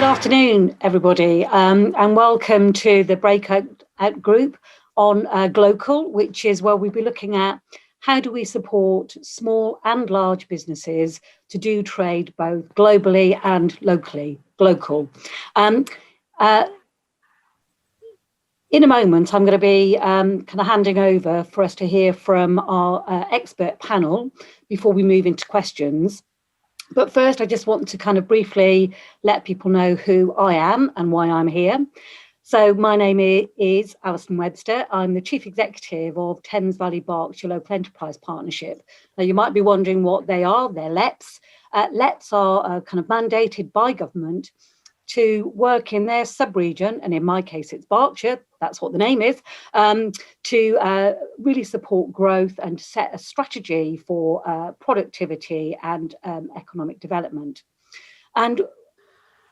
afternoon, everybody, and welcome to the Breakout group on Glocal, which is where we'll be looking at how do we support small and large businesses to do trade both globally and locally, local. In a moment, I'm going to be kind of handing over for us to hear from our expert panel before we move into questions. But first, I just want to kind of briefly let people know who I am and why I'm here. So my name is Alison Webster. I'm the Chief Executive of Thames Valley Berkshire Local Enterprise Partnership. Now, you might be wondering what they are. They're LEPs. LEPs are kind of mandated by government to work in their sub-region, and in my case, it's Berkshire, that's what the name is, to really support growth and set a strategy for productivity and economic development. And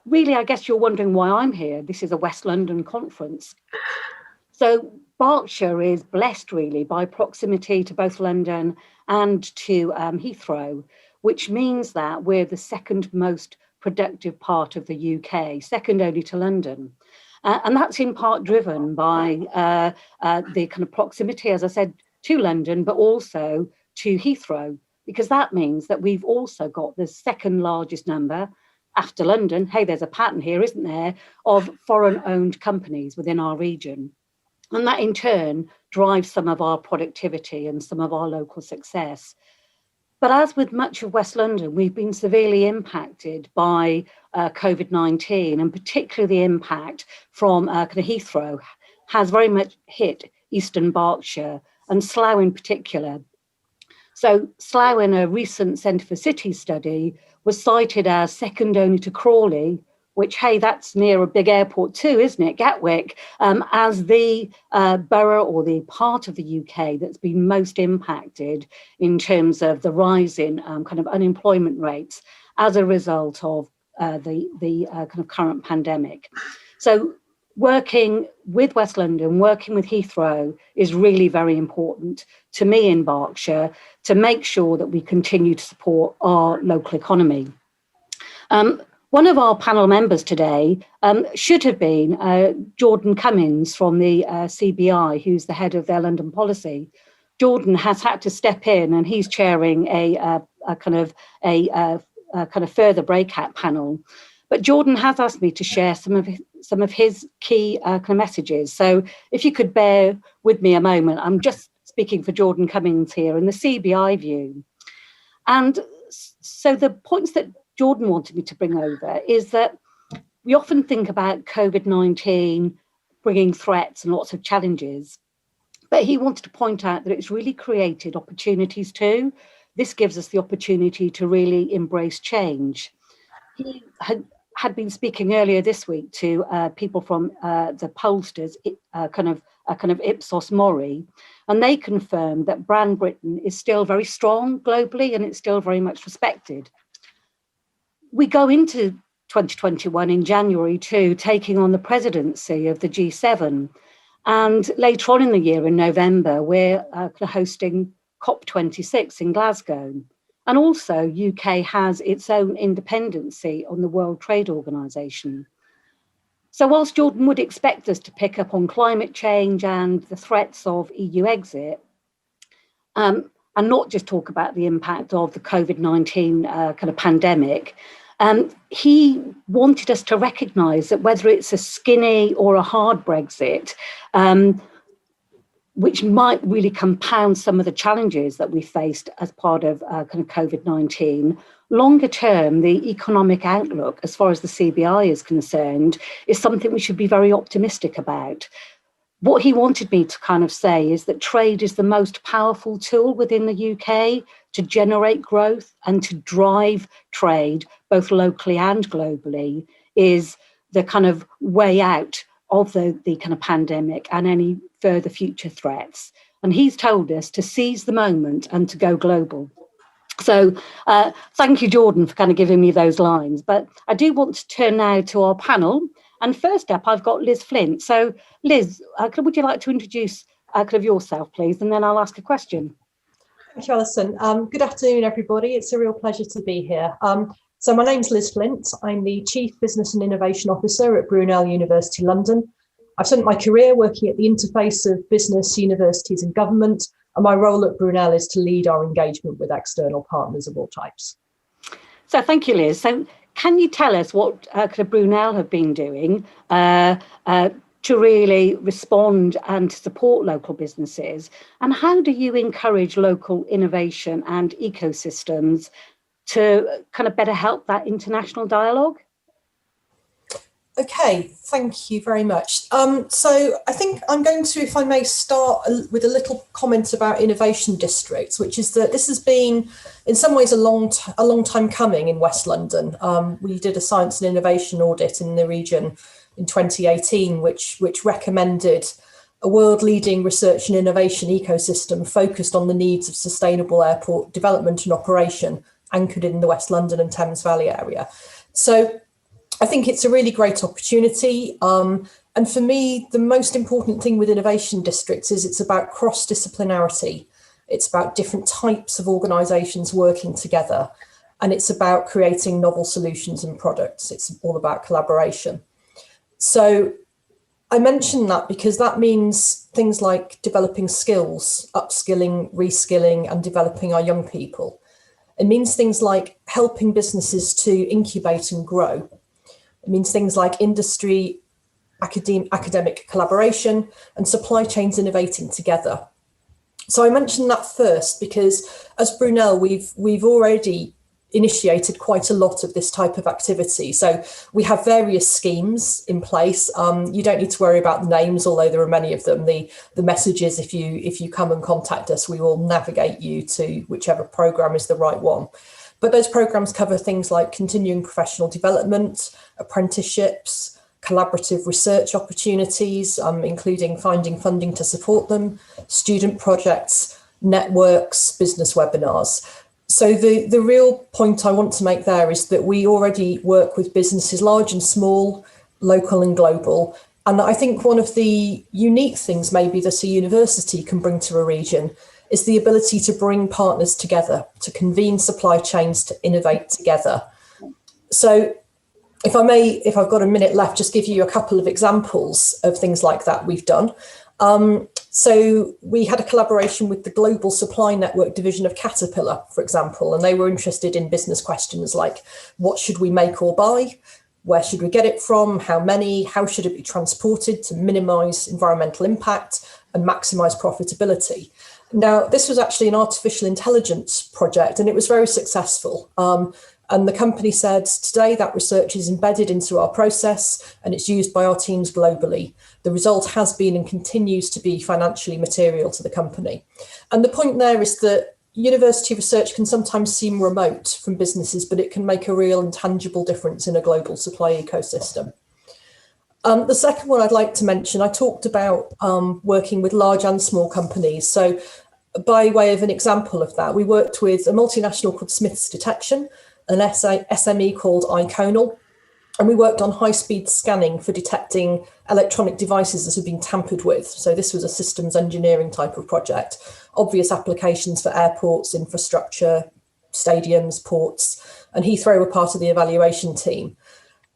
really, I guess you're wondering why I'm here. This is a West London conference. So Berkshire is blessed really by proximity to both London and to Heathrow, which means that we're the second most productive part of the UK, second only to London. And that's in part driven by the kind of proximity, as I said, to London, but also to Heathrow, because that means that we've also got the second largest number after London, hey, there's a pattern here, isn't there, of foreign-owned companies within our region. And that in turn drives some of our productivity and some of our local success. But as with much of West London, we've been severely impacted by COVID-19, and particularly the impact from kind of Heathrow has very much hit Eastern Berkshire and Slough in particular. So Slough, in a recent Centre for Cities study, was cited as second only to Crawley, which, hey, that's near a big airport too, isn't it, Gatwick, as the borough or the part of the UK that's been most impacted in terms of the rise in kind of unemployment rates as a result of the kind of current pandemic. So working with West London, working with Heathrow is really very important to me in Berkshire to make sure that we continue to support our local economy. One of our panel members today should have been Jordan Cummins from the CBI, who's the head of their London policy. Jordan has had to step in, and he's chairing a kind of further breakout panel. But Jordan has asked me to share some of his key kind of messages. So if you could bear with me a moment, I'm just speaking for Jordan Cummins here in the CBI view. And so the points that Jordan wanted me to bring over is that we often think about COVID-19 bringing threats and lots of challenges, but he wanted to point out that it's really created opportunities too. This gives us the opportunity to really embrace change. He had been speaking earlier this week to people from the pollsters, kind of Ipsos Mori, and they confirmed that brand Britain is still very strong globally and it's still very much respected. We go into 2021 in January too, taking on the presidency of the G7. And later on in the year, in November, we're hosting COP26 in Glasgow. And also UK has its own independency on the World Trade Organization. So whilst Jordan would expect us to pick up on climate change and the threats of EU exit, and not just talk about the impact of the COVID-19 kind of pandemic, he wanted us to recognise that whether it's a skinny or a hard Brexit, which might really compound some of the challenges that we faced as part of kind of COVID-19, longer term, the economic outlook, as far as the CBI is concerned, is something we should be very optimistic about. What he wanted me to kind of say is that trade is the most powerful tool within the UK to generate growth and to drive trade, both locally and globally, is the kind of way out of the kind of pandemic and any further future threats. And he's told us to seize the moment and to go global. So thank you, Jordan, for kind of giving me those lines. But I do want to turn now to our panel. And first up, I've got Liz Flint. So Liz, would you like to introduce kind of yourself, please? And then I'll ask a question. Thank you, Alison. Good afternoon, everybody. It's a real pleasure to be here. So my name's Liz Flint. I'm the Chief Business and Innovation Officer at Brunel University London. I've spent my career working at the interface of business, universities and government, and my role at Brunel is to lead our engagement with external partners of all types. So thank you, Liz. So can you tell us what Brunel have been doing to really respond and support local businesses? And how do you encourage local innovation and ecosystems to kind of better help that international dialogue? Okay, thank you very much. So I think I'm going to, if I may, start with a little comment about innovation districts, which is that this has been, in some ways, a long time coming in West London. We did a science and innovation audit in the region in 2018, which recommended a world-leading research and innovation ecosystem focused on the needs of sustainable airport development and operation, anchored in the West London and Thames Valley area. So I think it's a really great opportunity. And for me, the most important thing with innovation districts is it's about cross-disciplinarity. It's about different types of organisations working together. And it's about creating novel solutions and products. It's all about collaboration. So I mention that because that means things like developing skills, upskilling, reskilling, and developing our young people. It means things like helping businesses to incubate and grow. It means things like industry, academic collaboration, and supply chains innovating together. So I mentioned that first because as Brunel, we've already initiated quite a lot of this type of activity. So we have various schemes in place. You don't need to worry about the names, although there are many of them. The messages, if you come and contact us, we will navigate you to whichever programme is the right one. But those programmes cover things like continuing professional development, apprenticeships, collaborative research opportunities, including finding funding to support them, student projects, networks, business webinars. So the real point I want to make there is that we already work with businesses large and small, local and global. And I think one of the unique things maybe that a university can bring to a region is the ability to bring partners together, to convene supply chains, to innovate together. So if I may, if I've got a minute left, just give you a couple of examples of things like that we've done. So we had a collaboration with the Global Supply Network division of Caterpillar, for example, and they were interested in business questions like what should we make or buy? Where should we get it from? How many? How should it be transported to minimise environmental impact and maximise profitability? Now, this was actually an artificial intelligence project and it was very successful. And the company said, today that research is embedded into our process and it's used by our teams globally. The result has been and continues to be financially material to the company. And the point there is that university research can sometimes seem remote from businesses, but it can make a real and tangible difference in a global supply ecosystem. The second one I'd like to mention, I talked about working with large and small companies. So by way of an example of that, we worked with a multinational called Smiths Detection, an SME called Iconal, and we worked on high-speed scanning for detecting electronic devices that had been tampered with. So this was a systems engineering type of project. Obvious applications for airports, infrastructure, stadiums, ports, and Heathrow were part of the evaluation team.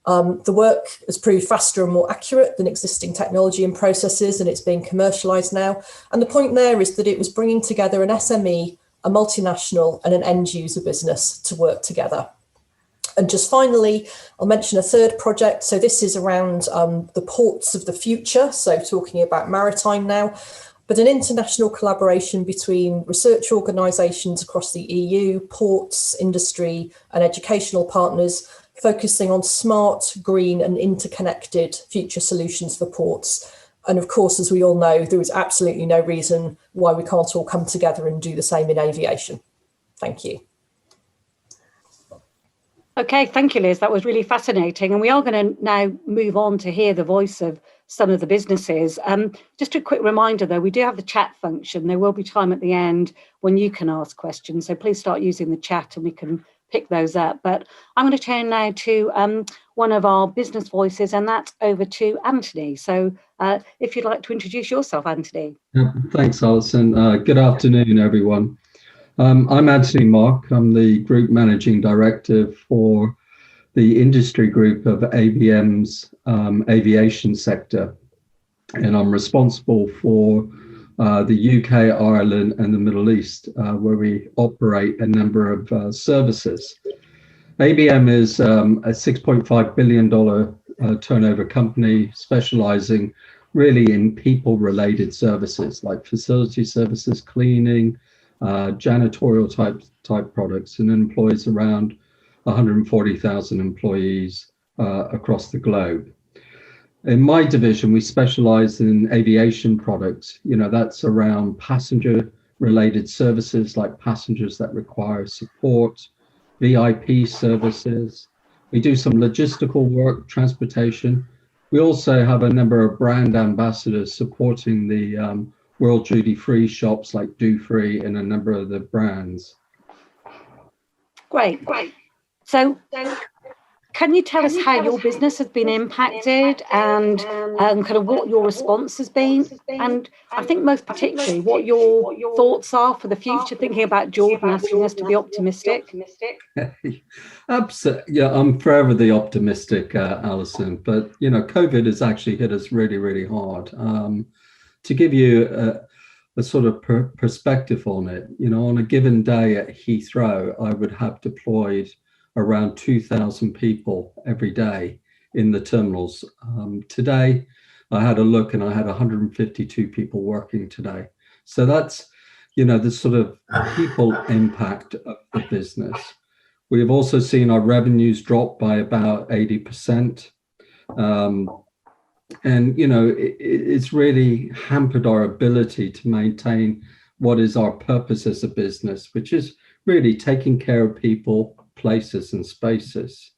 The work has proved faster and more accurate than existing technology and processes, and it's being commercialised now. And the point there is that it was bringing together an SME, a multinational and an end user business to work together. And just finally, I'll mention a third project. So this is around the ports of the future. So talking about maritime now, but an international collaboration between research organisations across the EU, ports, industry and educational partners, focusing on smart, green and interconnected future solutions for ports. And of course, as we all know, there is absolutely no reason why we can't all come together and do the same in aviation. Thank you. Okay, thank you, Liz. That was really fascinating. And we are going to now move on to hear the voice of some of the businesses. Just a quick reminder, though, we do have the chat function. There will be time at the end when you can ask questions. So please start using the chat and we can pick those up. But I'm going to turn now to one of our business voices, and that's over to Antony. So if you'd like to introduce yourself, Antony. Yeah, thanks, Alison. Good afternoon, everyone. I'm Antony Marke. I'm the Group Managing Director for the industry group of ABM's aviation sector. And I'm responsible for the UK, Ireland, and the Middle East, where we operate a number of services. ABM is a $6.5 billion turnover company specializing really in people-related services like facility services, cleaning, janitorial type products, and employs around 140,000 employees across the globe. In my division, we specialize in aviation products. That's around passenger-related services like passengers that require support, VIP services. We do some logistical work, transportation. We also have a number of brand ambassadors supporting the World Duty Free shops like Do Free and a number of the brands. Great. So can you tell us how your business has been impacted and kind of what your response has been? And I think most particularly what your thoughts are for the future, thinking about Jordan asking us to be optimistic. Absolutely. Yeah, I'm forever the optimistic, Alison. But, COVID has actually hit us really, really hard. To give you a sort of perspective on it, on a given day at Heathrow, I would have deployed around 2,000 people every day in the terminals. Today, I had a look and I had 152 people working today. So that's, the sort of people impact of the business. We have also seen our revenues drop by about 80%. And, it's really hampered our ability to maintain what is our purpose as a business, which is really taking care of people, places and spaces.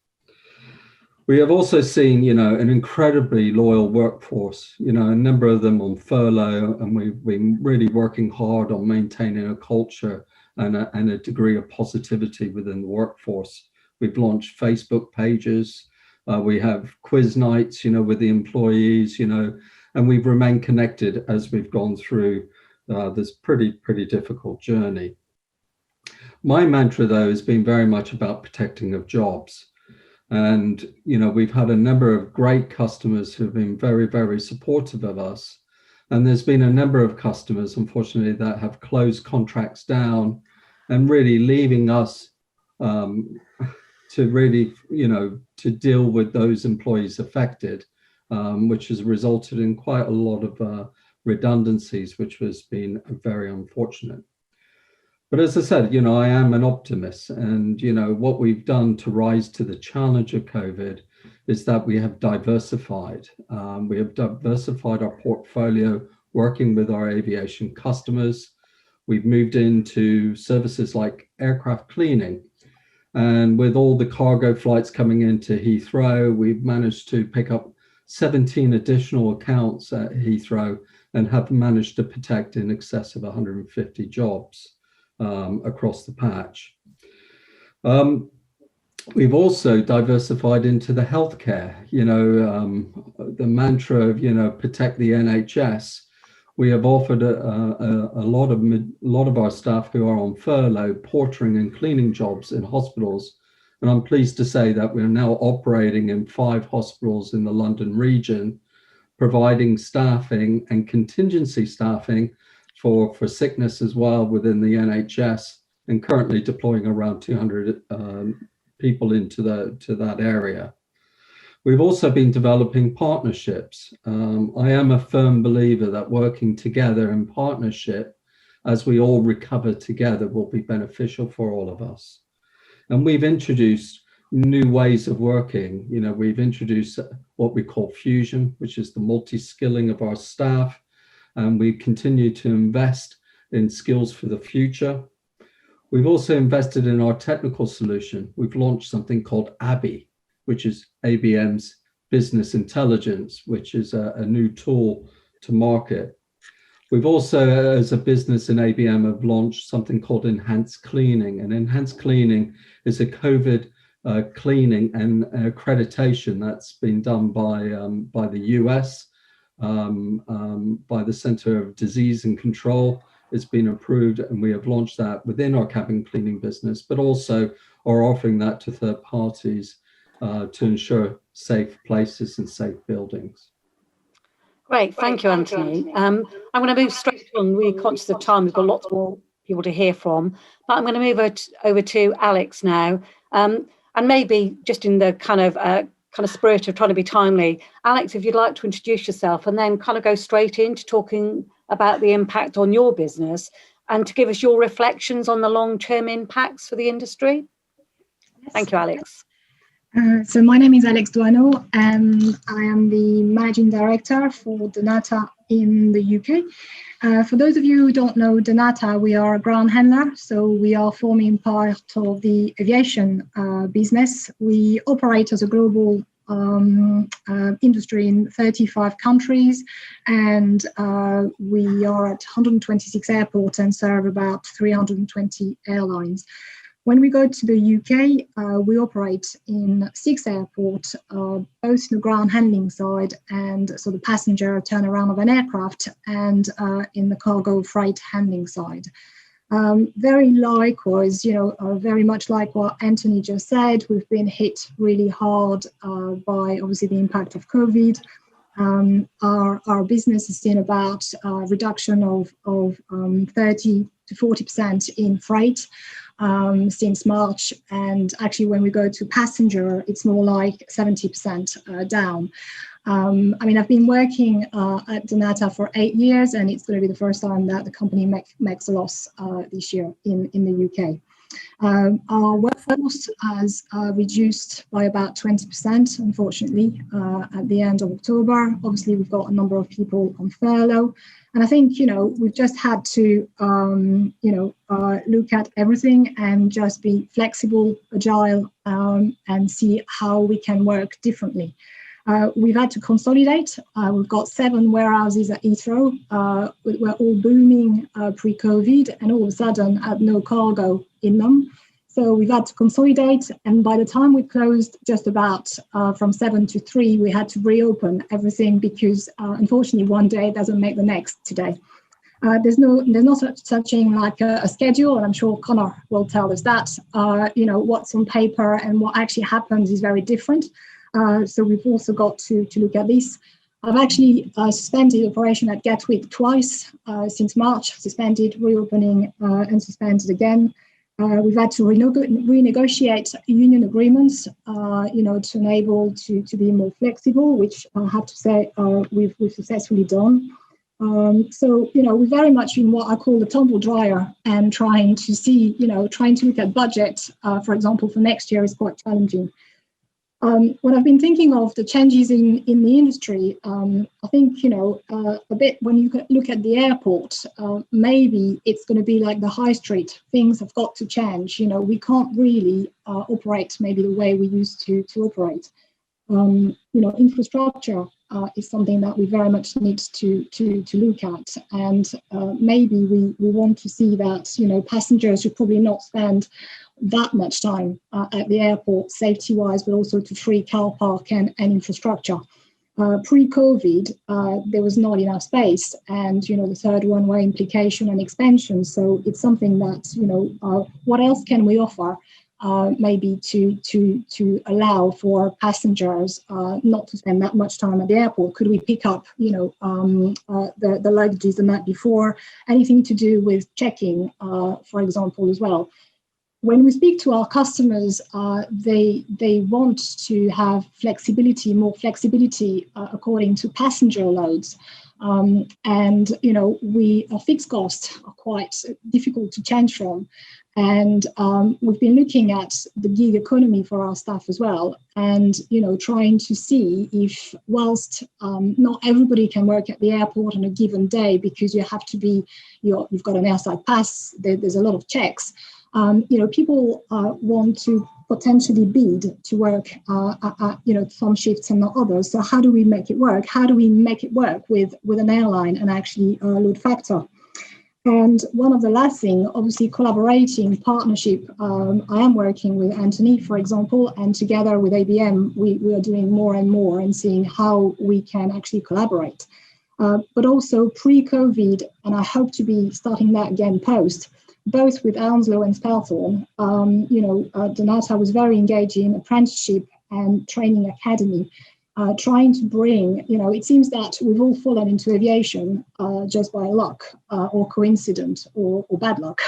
We have also seen, an incredibly loyal workforce, a number of them on furlough, and we've been really working hard on maintaining a culture and a degree of positivity within the workforce. We've launched Facebook pages. We have quiz nights, with the employees, and we've remained connected as we've gone through this pretty difficult journey. My mantra, though, has been very much about protecting of jobs. And, we've had a number of great customers who've been very, very supportive of us. And there's been a number of customers, unfortunately, that have closed contracts down and really leaving us to really, to deal with those employees affected, which has resulted in quite a lot of redundancies, which has been very unfortunate. But as I said, I am an optimist, and, what we've done to rise to the challenge of COVID is that we have diversified. We have diversified our portfolio, working with our aviation customers. We've moved into services like aircraft cleaning. And with all the cargo flights coming into Heathrow, we've managed to pick up 17 additional accounts at Heathrow and have managed to protect in excess of 150 jobs across the patch. We've also diversified into the healthcare, the mantra of, protect the NHS. We have offered a lot of our staff who are on furlough, portering and cleaning jobs in hospitals. And I'm pleased to say that we're now operating in 5 hospitals in the London region, providing staffing and contingency staffing for sickness as well within the NHS, and currently deploying around 200 people into that area. We've also been developing partnerships. I am a firm believer that working together in partnership as we all recover together will be beneficial for all of us. And we've introduced new ways of working. We've introduced what we call fusion, which is the multi-skilling of our staff. And we continue to invest in skills for the future. We've also invested in our technical solution. We've launched something called ABI, which is ABM's Business Intelligence, which is a new tool to market. We've also, as a business in ABM, have launched something called Enhanced Cleaning. And Enhanced Cleaning is a COVID cleaning and accreditation that's been done by the US, by the Center of Disease and Control, it's been approved, and we have launched that within our cabin cleaning business, but also are offering that to third parties to ensure safe places and safe buildings. Great, thank you, Antony. I'm going to move straight on. We're conscious of time. We've got lots more people to hear from, but I'm going to move over to Alex now, and maybe just in the kind of spirit of trying to be timely, Alex, if you'd like to introduce yourself and then kind of go straight into talking about the impact on your business and to give us your reflections on the long-term impacts for the industry. Yes. Thank you, Alex. So my name is Alex Doisneau, and I am the Managing Director for DNATA in the UK. For those of you who don't know DNATA, we are a ground handler, so we are forming part of the aviation business. We operate as a global industry in 35 countries, and we are at 126 airports and serve about 320 airlines. When we go to the UK, we operate in 6 airports, both in the ground handling side and so the passenger turnaround of an aircraft, and in the cargo freight handling side. Very likewise, very much like what Antony just said, we've been hit really hard by obviously the impact of COVID. Our business has seen about a reduction of 30 to 40% in freight since March, and actually when we go to passenger, it's more like 70% down. I've been working at DNATA for 8 years, and it's going to be the first time that the company makes a loss this year in the UK. Our workforce has reduced by about 20%, unfortunately, at the end of October. Obviously, we've got a number of people on furlough. And I think, we've just had to, look at everything and just be flexible, agile, and see how we can work differently. We've had to consolidate. We've got 7 warehouses at Heathrow. We're all booming pre-COVID, and all of a sudden had no cargo in them. So we've had to consolidate, and by the time we closed just about from 7 to 3, we had to reopen everything because unfortunately one day doesn't make the next today. There's no such thing like a schedule, and I'm sure Conor will tell us that. What's on paper and what actually happens is very different. So we've also got to look at this. I've actually suspended operation at Gatwick twice since March, suspended, reopening, and suspended again. We've had to renegotiate union agreements, to enable to be more flexible, which I have to say we've successfully done. We're very much in what I call the tumble dryer, and trying to see, trying to look at budget, for example, for next year is quite challenging. When I've been thinking of the changes in the industry, I think, a bit when you look at the airport, maybe it's going to be like the high street. Things have got to change. We can't really operate maybe the way we used to operate. Infrastructure is something that we very much need to look at, and maybe we want to see that passengers should probably not spend that much time at the airport, safety-wise, but also to free car park and infrastructure. Pre-COVID, there was not enough space, and the third one-way implication and expansion. So it's something that what else can we offer? Maybe to allow for passengers not to spend that much time at the airport. Could we pick up, the luggages the night before? Anything to do with checking, for example, as well. When we speak to our customers, they want to have flexibility, more flexibility according to passenger loads. And our fixed costs are quite difficult to change from. And we've been looking at the gig economy for our staff as well, and trying to see if, whilst not everybody can work at the airport on a given day because you have to be, you've got an airside pass, there's a lot of checks. People want to potentially bid to work at some shifts and not others. So how do we make it work? How do we make it work with an airline and actually load factor? And one of the last thing, obviously collaborating, partnership. I am working with Antony, for example, and together with ABM, we are doing more and more and seeing how we can actually collaborate. but also pre-COVID, and I hope to be starting that again post, both with Hounslow and Spelthorne. DNATA was very engaged in apprenticeship and training academy, trying to bring, it seems that we've all fallen into aviation just by luck or coincidence or bad luck.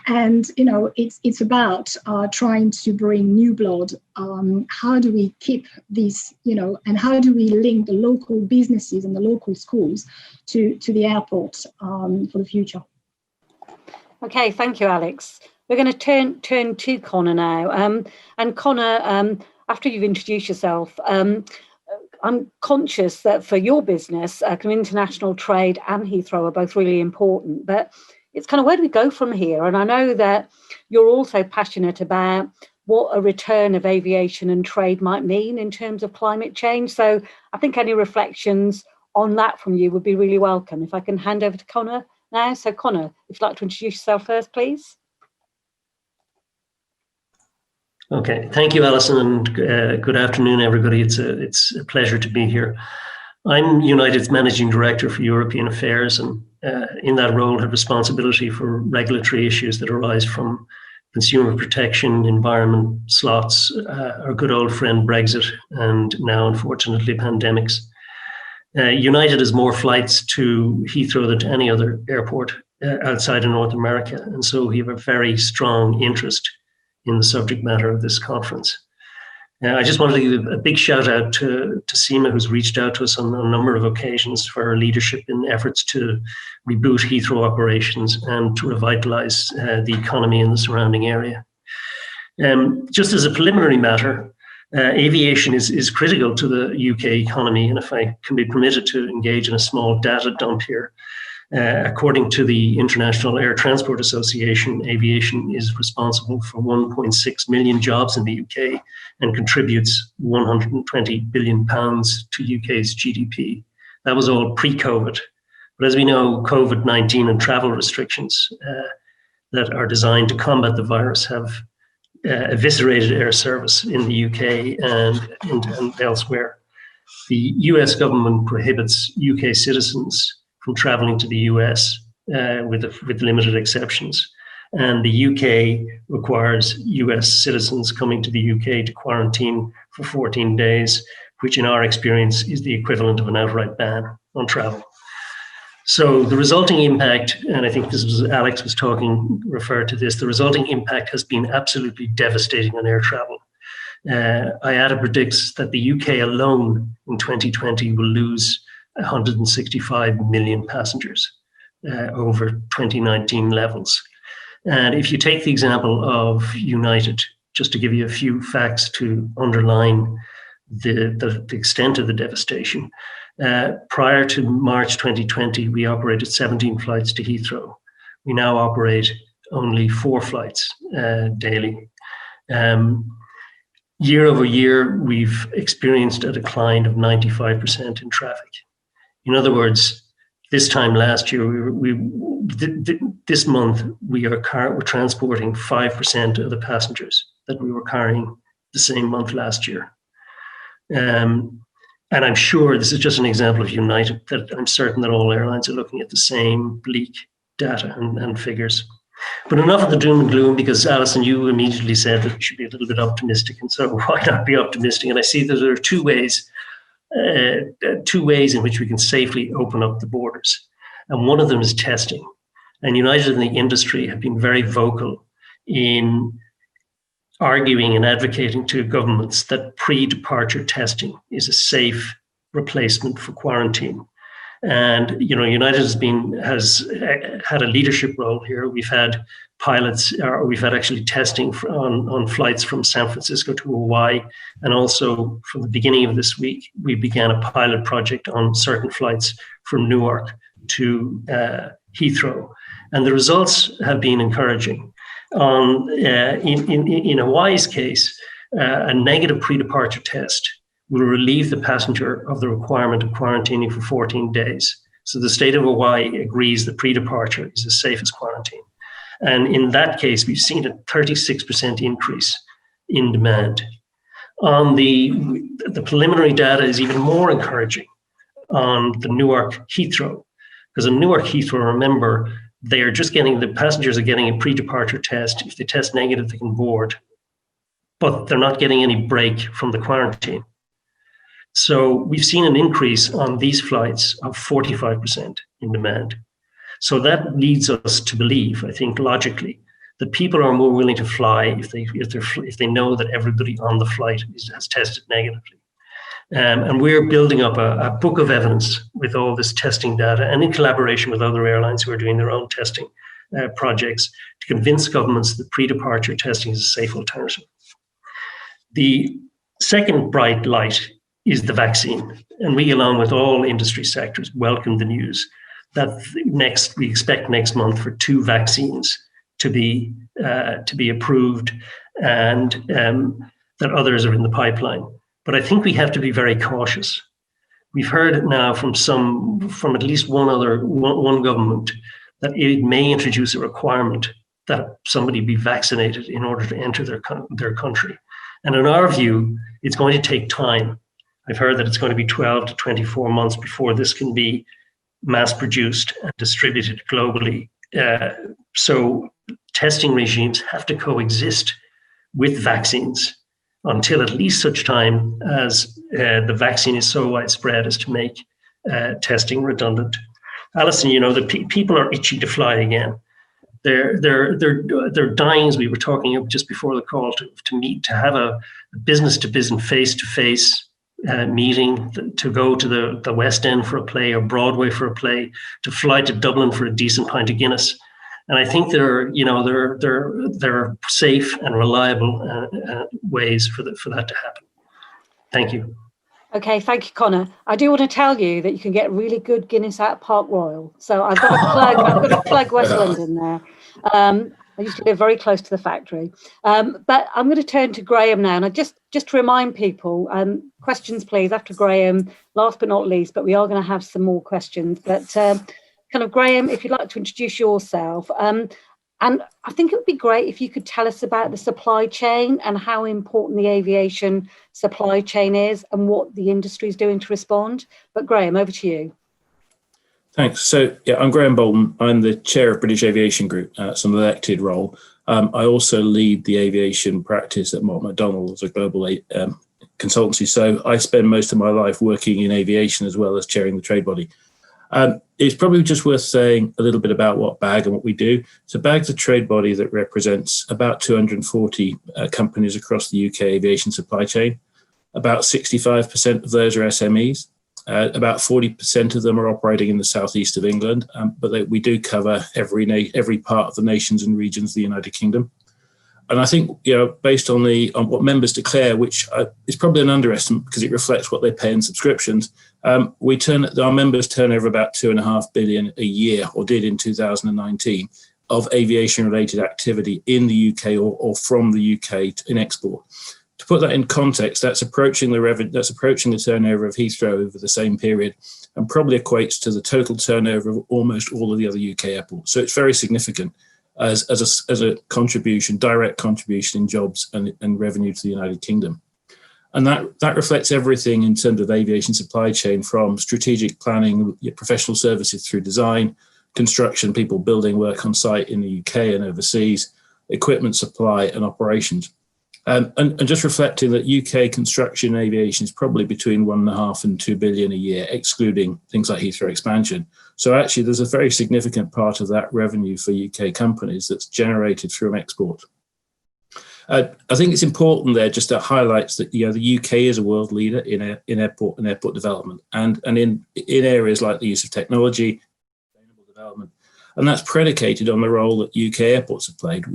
It's about trying to bring new blood. How do we keep this, and how do we link the local businesses and the local schools to the airport for the future? Okay, thank you, Alex. We're going to turn to Conor now. And Conor, after you've introduced yourself, I'm conscious that for your business, international trade and Heathrow are both really important, but it's kind of where do we go from here? And I know that you're also passionate about what a return of aviation and trade might mean in terms of climate change. So I think any reflections on that from you would be really welcome. If I can hand over to Conor now. So Conor, if you'd like to introduce yourself first, please. Okay, thank you, Alison, and good afternoon, everybody. It's a pleasure to be here. I'm United's Managing Director for European Affairs, and in that role have responsibility for regulatory issues that arise from consumer protection, environment, slots, our good old friend Brexit, and now, unfortunately, pandemics. United has more flights to Heathrow than to any other airport outside of North America, and so we have a very strong interest in the subject matter of this conference. I just wanted to give a big shout out to SEMA, who's reached out to us on a number of occasions for our leadership in efforts to reboot Heathrow operations and to revitalise the economy in the surrounding area. Just as a preliminary matter, aviation is critical to the UK economy, and if I can be permitted to engage in a small data dump here, according to the International Air Transport Association, aviation is responsible for 1.6 million jobs in the UK and contributes £120 billion to UK's GDP. That was all pre-COVID. But as we know, COVID-19 and travel restrictions that are designed to combat the virus have eviscerated air service in the UK and elsewhere. The US government prohibits UK citizens from traveling to the US with limited exceptions. And the UK requires US citizens coming to the UK to quarantine for 14 days, which in our experience is the equivalent of an outright ban on travel. So the resulting impact, and I think this was Alex was referred to this, the resulting impact has been absolutely devastating on air travel. IATA predicts that the UK alone in 2020 will lose 165 million passengers over 2019 levels. And if you take the example of United, just to give you a few facts to underline the extent of the devastation, prior to March 2020, we operated 17 flights to Heathrow. We now operate only 4 flights daily. Year over year, we've experienced a decline of 95% in traffic. In other words, this time last year, this month, we're transporting 5% of the passengers that we were carrying the same month last year. And I'm sure this is just an example of United, that I'm certain that all airlines are looking at the same bleak data and figures. But enough of the doom and gloom, because Alison, you immediately said that we should be a little bit optimistic, and so why not be optimistic? And I see that there are two ways in which we can safely open up the borders. And one of them is testing. And United and the industry have been very vocal in arguing and advocating to governments that pre-departure testing is a safe replacement for quarantine. And United has had a leadership role here. We've had pilots, or we've had actually testing on flights from San Francisco to Hawaii, and also from the beginning of this week, we began a pilot project on certain flights from Newark to Heathrow, and the results have been encouraging. In Hawaii's case, a negative pre-departure test will relieve the passenger of the requirement of quarantining for 14 days. So the state of Hawaii agrees that pre-departure is as safe as quarantine. And in that case, we've seen a 36% increase in demand. On the preliminary data is even more encouraging. on the Newark Heathrow. Because in Newark Heathrow, remember, the passengers are getting a pre-departure test. If they test negative, they can board, but they're not getting any break from the quarantine. So we've seen an increase on these flights of 45% in demand. So that leads us to believe, I think, logically, that people are more willing to fly if they know that everybody on the flight has tested negatively. And we're building up a book of evidence with all this testing data, and in collaboration with other airlines who are doing their own testing projects, to convince governments that pre-departure testing is a safe alternative. The second bright light is the vaccine. And we, along with all industry sectors, welcome the news that we expect next month for 2 vaccines to be approved, and that others are in the pipeline. But I think we have to be very cautious. We've heard it now from at least one government, that it may introduce a requirement that somebody be vaccinated in order to enter their country. And in our view, it's going to take time. I've heard that it's going to be 12 to 24 months before this can be mass produced and distributed globally. So testing regimes have to coexist with vaccines until at least such time as the vaccine is so widespread as to make testing redundant. Alison, the people are itchy to fly again. They're dying, as we were talking about just before the call, to meet, to have a business-to-business, face-to-face meeting, to go to the West End for a play or Broadway for a play, to fly to Dublin for a decent pint of Guinness. And I think there are safe and reliable ways for that to happen. Thank you. Okay, thank you, Conor. I do want to tell you that you can get really good Guinness at Park Royal. So I've got to plug West London there. I used to live very close to the factory. But I'm going to turn to Graham now. And just to remind people, questions, please, after Graham, last but not least, but we are going to have some more questions. But kind of, Graham, if you'd like to introduce yourself. And I think it would be great if you could tell us about the supply chain and how important the aviation supply chain is and what the industry is doing to respond. But Graham, over to you. Thanks. So, I'm Graham Bolton. I'm the chair of British Aviation Group. It's an elected role. I also lead the aviation practice at Mott MacDonald as a global consultancy. So I spend most of my life working in aviation as well as chairing the trade body. It's probably just worth saying a little bit about what BAG and what we do. So BAG's a trade body that represents about 240 companies across the UK aviation supply chain. About 65% of those are SMEs. About 40% of them are operating in the southeast of England, but we do cover every part of the nations and regions of the United Kingdom. And I think, based on what members declare, which is probably an underestimate because it reflects what they pay in subscriptions, our members turn over about $2.5 billion a year, or did in 2019, of aviation-related activity in the UK or from the UK in export. To put that in context, that's approaching the turnover of Heathrow over the same period, and probably equates to the total turnover of almost all of the other UK airports. So it's very significant as a contribution, direct contribution in jobs and revenue to the United Kingdom. And that reflects everything in terms of aviation supply chain, from strategic planning, professional services through design, construction, people building work on site in the UK and overseas, equipment supply and operations. And just reflecting that UK construction and aviation is probably between 1.5 and 2 billion a year, excluding things like Heathrow expansion. So actually, there's a very significant part of that revenue for UK companies that's generated through export. I think it's important there just to highlight that the UK is a world leader in airport development and in areas like the use of technology, sustainable development, and that's predicated on the role that UK airports have played.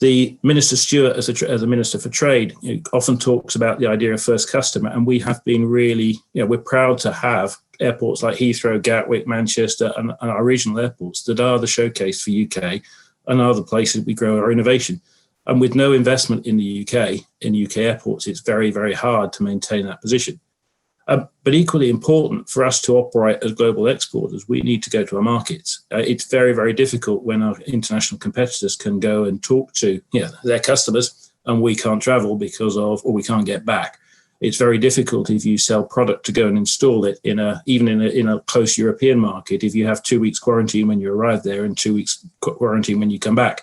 The Minister Stewart, as the Minister for Trade, often talks about the idea of first customer, and we have been really, we're proud to have airports like Heathrow, Gatwick, Manchester, and our regional airports that are the showcase for UK and are the places we grow our innovation. And with no investment in the UK, in UK airports, it's very, very hard to maintain that position. But equally important for us to operate as global exporters, we need to go to our markets. It's very, very difficult when our international competitors can go and talk to their customers and we can't travel or we can't get back. It's very difficult if you sell product to go and install it even in a close European market. If you have 2 weeks quarantine when you arrive there and 2 weeks quarantine when you come back,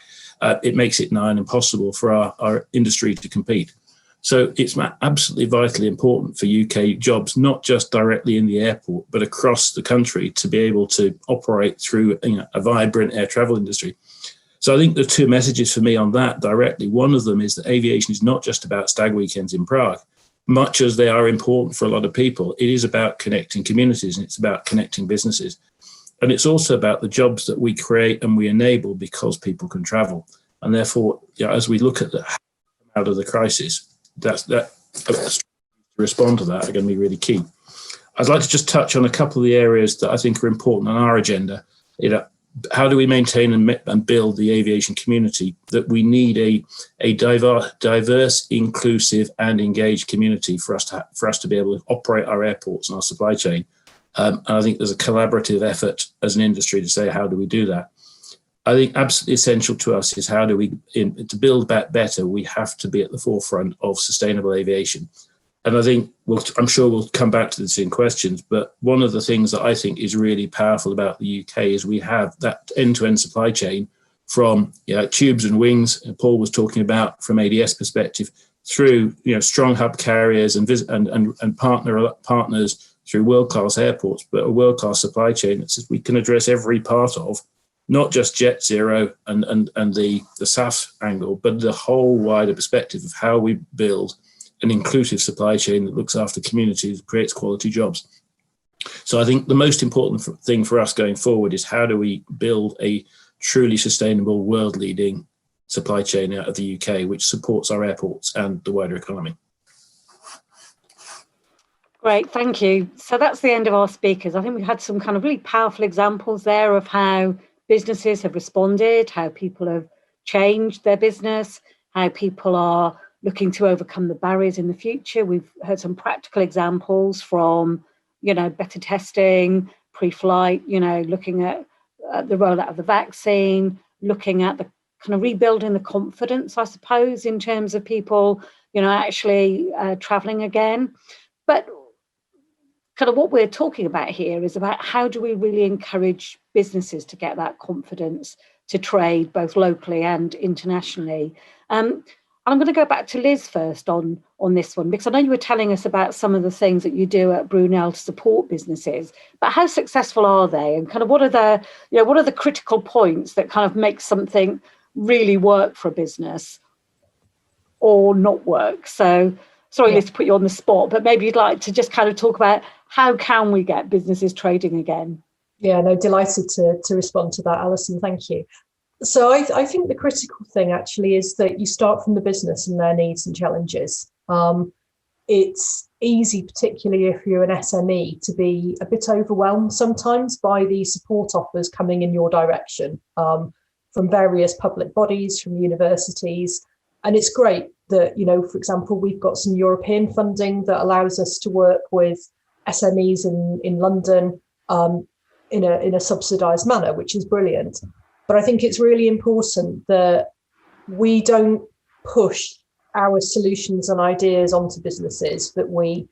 it makes it nigh impossible for our industry to compete. So it's absolutely vitally important for UK jobs, not just directly in the airport, but across the country, to be able to operate through a vibrant air travel industry. So I think the two messages for me on that directly, one of them is that aviation is not just about stag weekends in Prague. Much as they are important for a lot of people, it is about connecting communities and it's about connecting businesses. And it's also about the jobs that we create and we enable because people can travel. And therefore, as we look at out of the crisis, to respond to that are going to be really key. I'd like to just touch on a couple of the areas that I think are important on our agenda. How do we maintain and build the aviation community? That we need a diverse, inclusive, and engaged community for us to be able to operate our airports and our supply chain. And I think there's a collaborative effort as an industry to say, how do we do that? I think absolutely essential to us is how do we, to build back better, we have to be at the forefront of sustainable aviation. And I think I'm sure we'll come back to this in questions, but one of the things that I think is really powerful about the UK is we have that end-to-end supply chain from tubes and wings, Paul was talking about from ADS perspective, through strong hub carriers and partners through world-class airports, but a world-class supply chain that says we can address every part of, not just Jet Zero and the SAF angle, but the whole wider perspective of how we build an inclusive supply chain that looks after communities, creates quality jobs. So I think the most important thing for us going forward is how do we build a truly sustainable, world-leading supply chain out of the UK, which supports our airports and the wider economy. Great, thank you. So that's the end of our speakers. I think we had some kind of really powerful examples there of how businesses have responded, how people have changed their business, how people are looking to overcome the barriers in the future. We've heard some practical examples from, better testing, pre-flight, looking at the rollout of the vaccine, looking at the kind of rebuilding the confidence, I suppose, in terms of people, actually traveling again. But kind of what we're talking about here is about how do we really encourage businesses to get that confidence to trade both locally and internationally. I'm going to go back to Liz first on this one, because I know you were telling us about some of the things that you do at Brunel to support businesses, but how successful are they? And kind of what are the critical points that kind of make something really work for a business or not work? So sorry, Liz, to put you on the spot, but maybe you'd like to just kind of talk about how can we get businesses trading again? Yeah, no, delighted to respond to that, Alison. Thank you. So I think the critical thing actually is that you start from the business and their needs and challenges. It's easy, particularly if you're an SME, to be a bit overwhelmed sometimes by the support offers coming in your direction from various public bodies, from universities. And it's great that, for example, we've got some European funding that allows us to work with SMEs in London in a subsidised manner, which is brilliant. But I think it's really important that we don't push our solutions and ideas onto businesses, that we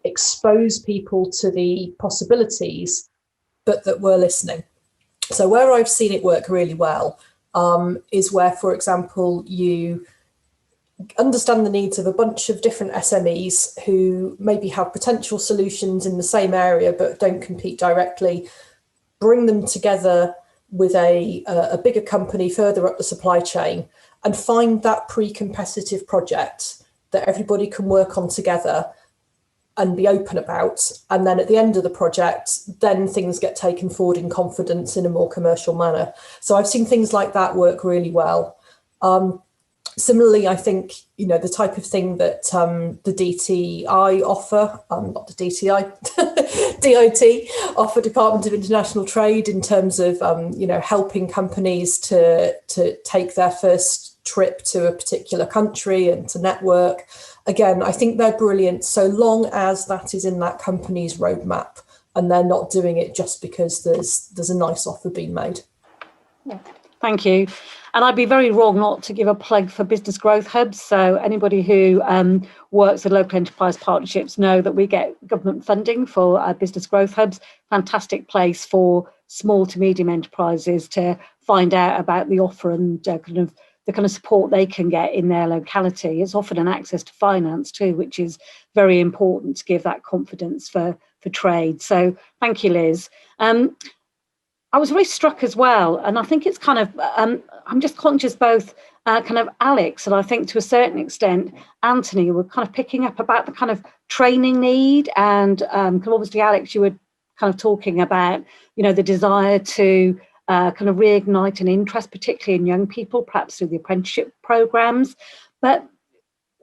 expose people to the possibilities, but that we're listening. So where I've seen it work really well is where, for example, you understand the needs of a bunch of different SMEs who maybe have potential solutions in the same area but don't compete directly, bring them together with a bigger company further up the supply chain and find that pre-competitive project that everybody can work on together and be open about. And then at the end of the project, then things get taken forward in confidence in a more commercial manner. So I've seen things like that work really well. Similarly, I think, the type of thing that the DTI offer, not the DTI, DOT offer, Department of International Trade, in terms of, helping companies to take their first trip to a particular country and to network. Again, I think they're brilliant so long as that is in that company's roadmap and they're not doing it just because there's a nice offer being made. Yeah. Thank you. And I'd be very wrong not to give a plug for business growth hubs. So anybody who works with local enterprise partnerships know that we get government funding for business growth hubs. Fantastic place for small to medium enterprises to find out about the offer and the kind of support they can get in their locality. It's often an access to finance too, which is very important to give that confidence for trade. So thank you, Liz. I was really struck as well, and I think it's kind of, I'm just conscious both kind of Alex and I think to a certain extent, Antony were kind of picking up about the kind of training need, and obviously Alex, you were kind of talking about, the desire to kind of reignite an interest, particularly in young people, perhaps through the apprenticeship programs. But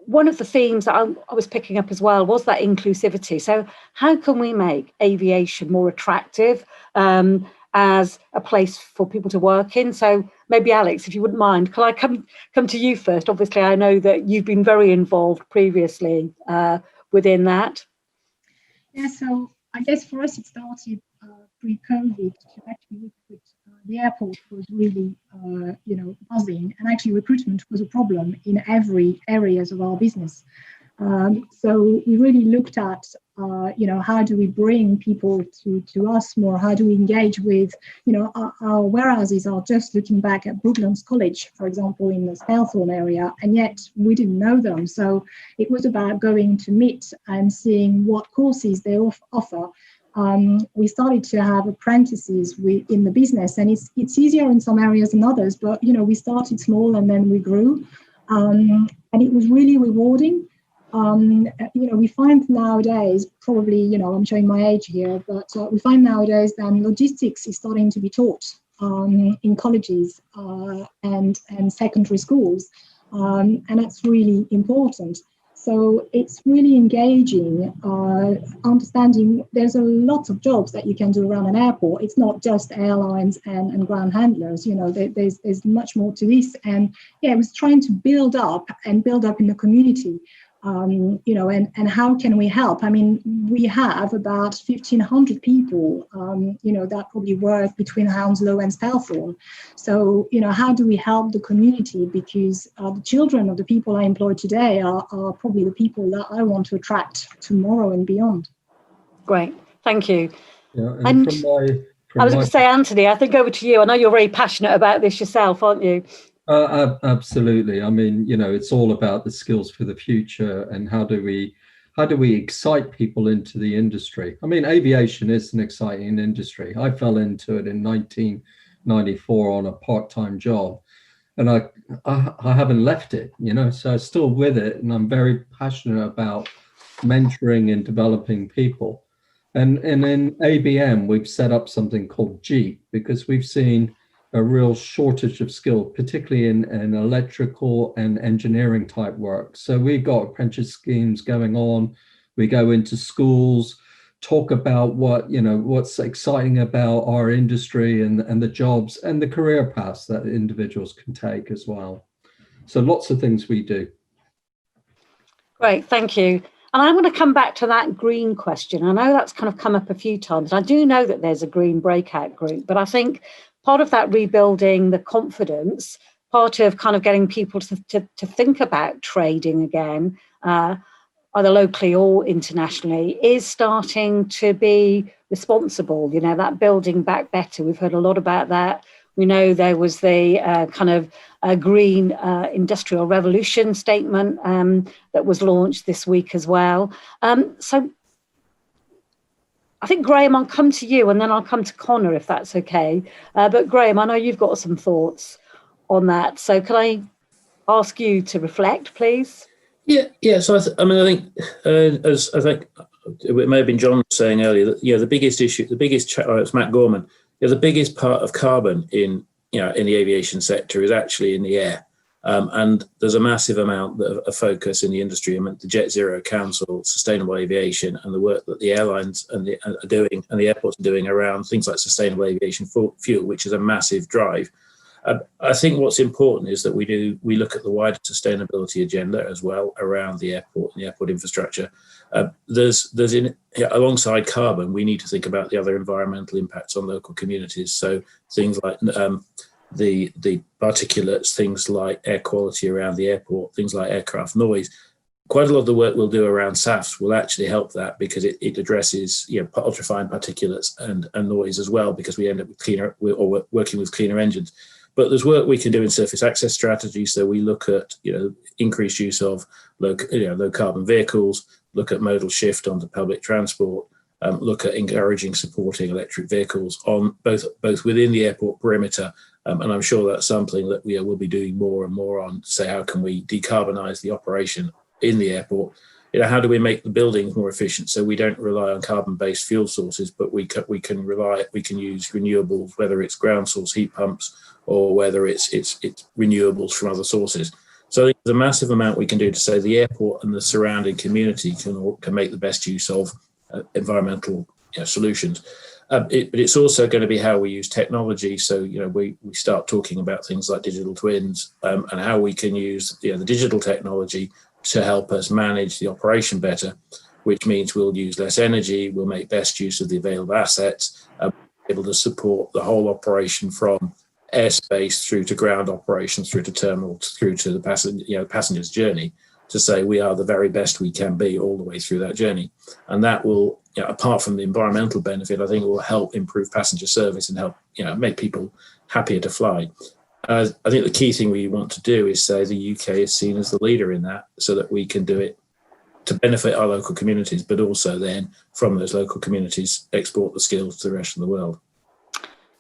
one of the themes that I was picking up as well was that inclusivity. So how can we make aviation more attractive as a place for people to work in? So maybe Alex, if you wouldn't mind, can I come to you first? Obviously, I know that you've been very involved previously within that. Yeah, so I guess for us it started pre-COVID to actually recruit. The airport was really, buzzing, and actually recruitment was a problem in every areas of our business. So we really looked at, how do we bring people to us more? How do we engage with, our warehouses are just looking back at Brooklands College, for example, in the Spelthorne area, and yet we didn't know them. So it was about going to meet and seeing what courses they offer. We started to have apprentices in the business, and it's easier in some areas than others, but we started small and then we grew, and it was really rewarding. We find nowadays, probably, I'm showing my age here, but we find nowadays that logistics is starting to be taught in colleges and secondary schools, and that's really important. So it's really engaging, understanding there's a lot of jobs that you can do around an airport. It's not just airlines and ground handlers, there's much more to this. And it was trying to build up in the community, and how can we help? I mean, we have about 1,500 people, that probably work between Hounslow and Spelthorne. So, how do we help the community? Because the children of the people I employ today are probably the people that I want to attract tomorrow and beyond. Great, thank you. Yeah, and I was going to say, Antony, I think over to you. I know you're very passionate about this yourself, aren't you? Absolutely. I mean, it's all about the skills for the future and how do we excite people into the industry. I mean, aviation is an exciting industry. I fell into it in 1994 on a part-time job, and I haven't left it, so I'm still with it, and I'm very passionate about mentoring and developing people. And in ABM, we've set up something called Jeep because we've seen a real shortage of skill, particularly in electrical and engineering type work. So we've got apprentice schemes going on. We go into schools, talk about what's exciting about our industry and the jobs and the career paths that individuals can take as well. So lots of things we do. Great, thank you. And I want to come back to that green question. I know that's kind of come up a few times. I do know that there's a green breakout group, but I think part of that rebuilding the confidence, part of kind of getting people to think about trading again, either locally or internationally, is starting to be responsible, that building back better. We've heard a lot about that. We know there was the kind of green industrial revolution statement that was launched this week as well. So I think, Graham, I'll come to you and then I'll come to Conor, if that's okay. But Graham, I know you've got some thoughts on that. So can I ask you to reflect, please? Yeah. So I think, as I think it may have been John saying earlier, that the biggest issue, it's Matt Gorman. The biggest part of carbon in the aviation sector is actually in the air. And there's a massive amount of focus in the industry. I mean, the Jet Zero Council, Sustainable Aviation, and the work that the airlines are doing and the airports are doing around things like sustainable aviation fuel, which is a massive drive. I think what's important is that we look at the wider sustainability agenda as well around the airport and the airport infrastructure. Alongside carbon, we need to think about the other environmental impacts on local communities. So things like the particulates, things like air quality around the airport, things like aircraft noise. Quite a lot of the work we'll do around SAFs will actually help that, because it addresses ultrafine particulates and noise as well, because we end up with cleaner, or working with cleaner engines. But there's work we can do in surface access strategy. So we look at increased use of low carbon vehicles, look at modal shift onto public transport, look at encouraging, supporting electric vehicles on both within the airport perimeter. And I'm sure that's something that we will be doing more and more on. Say, how can we decarbonize the operation in the airport? How do we make the buildings more efficient so we don't rely on carbon-based fuel sources, but we can use renewables, whether it's ground source heat pumps or whether it's renewables from other sources. So I think there's a massive amount we can do to say the airport and the surrounding community can make the best use of environmental solutions. But it's also going to be how we use technology. So we start talking about things like digital twins, and how we can use the digital technology to help us manage the operation better, which means we'll use less energy, we'll make best use of the available assets, able to support the whole operation from airspace through to ground operations, through to terminal, through to the passenger's journey, to say we are the very best we can be all the way through that journey. And that will, apart from the environmental benefit, I think it will help improve passenger service and help make people happier to fly. I think the key thing we want to do is say the UK is seen as the leader in that, so that we can do it to benefit our local communities, but also then from those local communities export the skills to the rest of the world.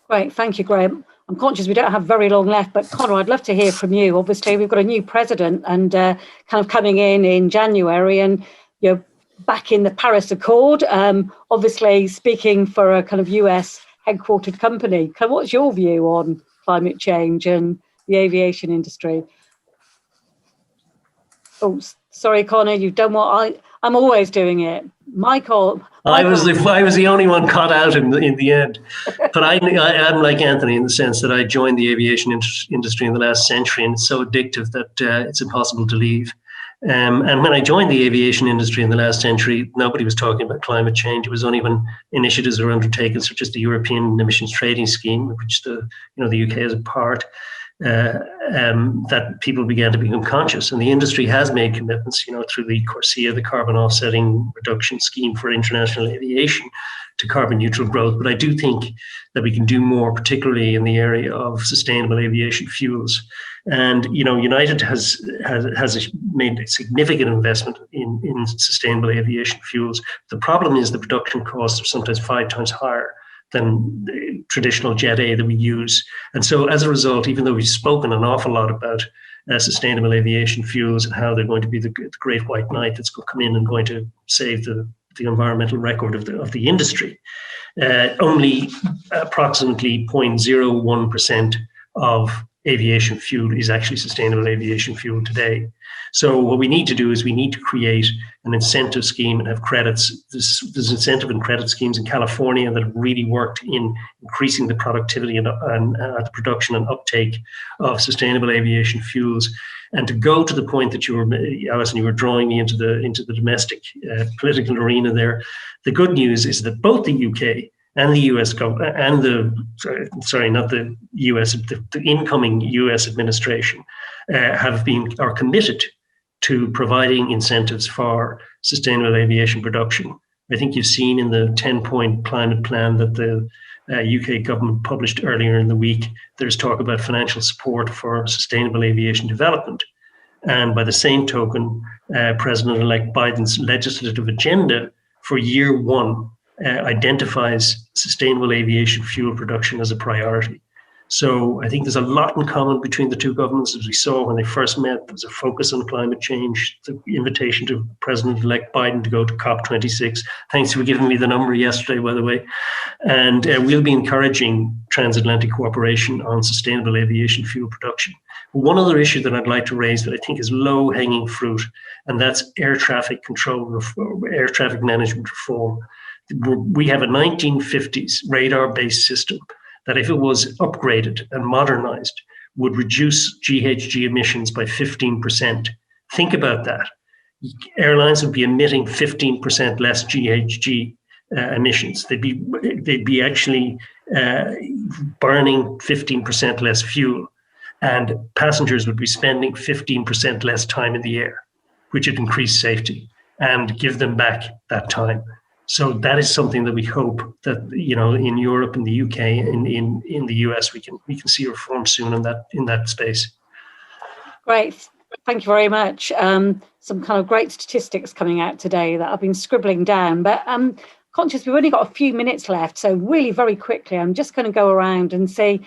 Great, thank you, Graham. I'm conscious we don't have very long left, but Conor, I'd love to hear from you. Obviously, we've got a new president and kind of coming in January, and back in the Paris Accord, obviously speaking for a kind of US headquartered company. What's your view on climate change and the aviation industry? Oh, sorry, Conor, you've done what I'm always doing it. Michael. I was the only one caught out in the end. But I'm like Anthony in the sense that I joined the aviation industry in the last century, and it's so addictive that it's impossible to leave. And when I joined the aviation industry in the last century, nobody was talking about climate change. It was only when initiatives were undertaken, such as the European Emissions Trading Scheme, which the UK is a part, that people began to become conscious. And the industry has made commitments, through the CORSIA, the Carbon Offsetting Reduction Scheme for International Aviation, to carbon neutral growth. But I do think that we can do more, particularly in the area of sustainable aviation fuels. And United has made a significant investment in sustainable aviation fuels. The problem is the production costs are sometimes 5 times higher than the traditional Jet A that we use. And so as a result, even though we've spoken an awful lot about sustainable aviation fuels and how they're going to be the great white knight that's going to come in and going to save the environmental record of the industry, only approximately 0.01% of aviation fuel is actually sustainable aviation fuel today. So what we need to do is we need to create an incentive scheme and have credits. There's incentive and credit schemes in California that have really worked in increasing the productivity and the production and uptake of sustainable aviation fuels. And to go to the point that Alison, you were drawing me into the domestic political arena there. The good news is that both the UK and the US government and the incoming US administration are committed to providing incentives for sustainable aviation production. I think you've seen in the 10-point climate plan that the UK government published earlier in the week, there's talk about financial support for sustainable aviation development. And by the same token, President-elect Biden's legislative agenda for year one identifies sustainable aviation fuel production as a priority. So I think there's a lot in common between the two governments. As we saw when they first met, there was a focus on climate change, the invitation to President-elect Biden to go to COP26. Thanks for giving me the number yesterday, by the way. And we'll be encouraging transatlantic cooperation on sustainable aviation fuel production. One other issue that I'd like to raise that I think is low-hanging fruit, and that's air traffic control reform, air traffic management reform. We have a 1950s radar-based system that, if it was upgraded and modernized, would reduce GHG emissions by 15%. Think about that. Airlines would be emitting 15% less GHG emissions. They'd be actually burning 15% less fuel, and passengers would be spending 15% less time in the air, which would increase safety and give them back that time. So that is something that we hope that, in Europe, in the UK, in the US, we can see reform soon in that space. Great. Thank you very much. Some kind of great statistics coming out today that I've been scribbling down, but conscious we've only got a few minutes left. So really very quickly, I'm just going to go around and see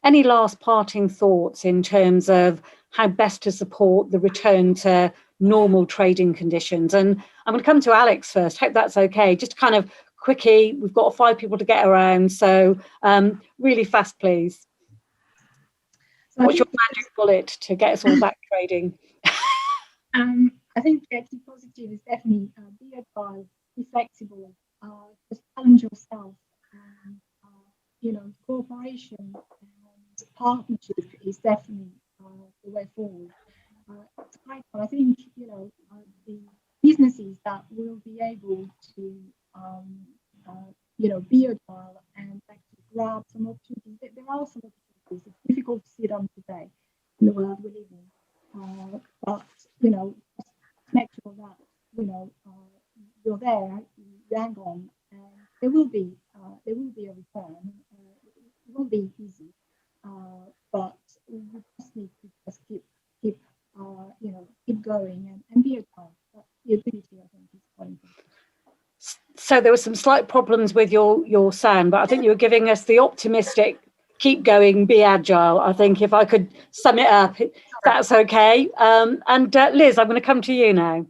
any last parting thoughts in terms of how best to support the return to normal trading conditions. And I'm going to come to Alex first. Hope that's okay. Just kind of quickie. We've got 5 people to get around. So really fast, please. What's your magic bullet to get us all back trading? I think the key positive is definitely be agile, be flexible, just challenge yourself. Cooperation and partnership is definitely the way forward. I think the businesses that will be able to be agile and actually grab some opportunities. There are some opportunities. It's difficult to see them today in the world we live in. But make sure that you're there, you hang on, and there will be a return. It won't be easy, but we just need to just keep going and be agile. The ability, I think, is quite important. So there were some slight problems with your sound, but I think you were giving us the optimistic, keep going, be agile. I think if I could sum it up, that's okay. And Liz, I'm going to come to you now.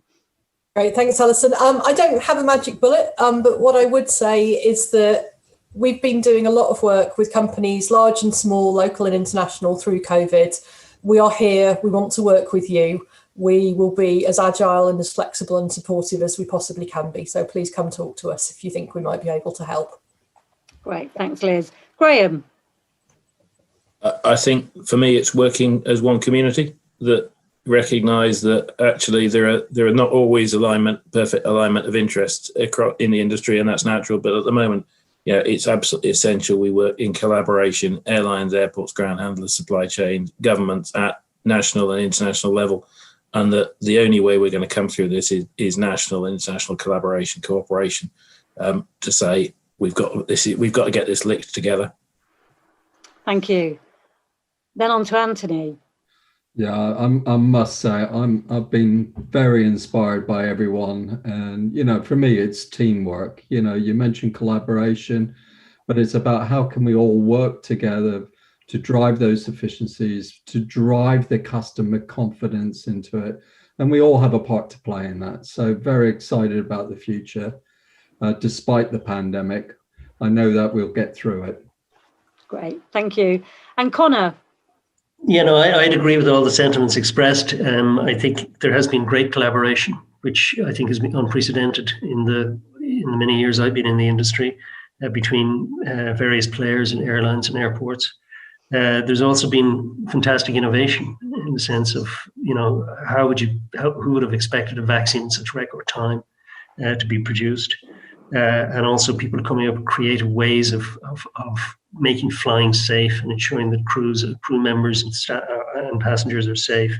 Great, thanks, Alison. I don't have a magic bullet, but what I would say is that we've been doing a lot of work with companies, large and small, local and international, through COVID. We are here. We want to work with you. We will be as agile and as flexible and supportive as we possibly can be. So please come talk to us if you think we might be able to help. Great, thanks, Liz. Graham. I think for me, it's working as one community that recognise that actually there are not always perfect alignment of interests in the industry, and that's natural. But at the moment, it's absolutely essential we work in collaboration: airlines, airports, ground handlers, supply chain, governments at national and international level. And that the only way we're going to come through this is national and international collaboration, cooperation, to say we've got to get this licked together. Thank you. Then on to Antony. Yeah, I must say I've been very inspired by everyone, and for me it's teamwork. You mentioned collaboration, but it's about how can we all work together to drive those efficiencies, to drive the customer confidence into it, and we all have a part to play in that. So very excited about the future, despite the pandemic. I know that we'll get through it. Great, thank you. And Conor. I'd agree with all the sentiments expressed. I think there has been great collaboration, which I think has been unprecedented in the many years I've been in the industry, between various players in airlines and airports. There's also been fantastic innovation in the sense of, who would have expected a vaccine in such record time to be produced, and also people coming up with creative ways of making flying safe and ensuring that crew members and passengers are safe.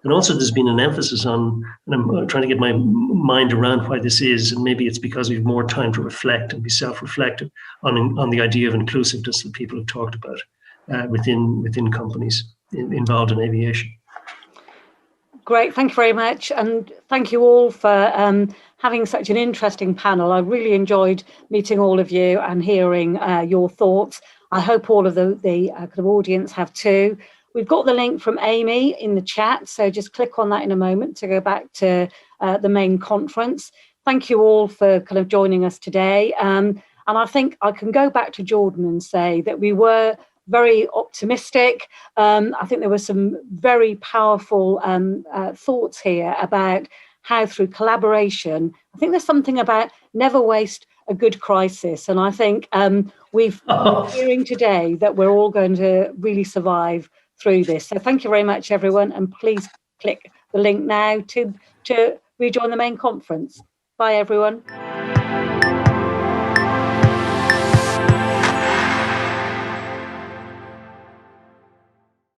And also there's been an emphasis on, and I'm trying to get my mind around why this is, and maybe it's because we have more time to reflect and be self-reflective on the idea of inclusiveness that people have talked about within companies involved in aviation. Great, thank you very much, and thank you all for having such an interesting panel. I really enjoyed meeting all of you and hearing your thoughts. I hope all of the kind of audience have too. We've got the link from Amy in the chat, so just click on that in a moment to go back to the main conference. Thank you all for kind of joining us today. And I think I can go back to Jordan and say that we were very optimistic. I think there were some very powerful thoughts here about how through collaboration, I think there's something about never waste a good crisis. And I think we're hearing today that we're all going to really survive through this. So thank you very much, everyone. And please click the link now to rejoin the main conference. Bye, everyone.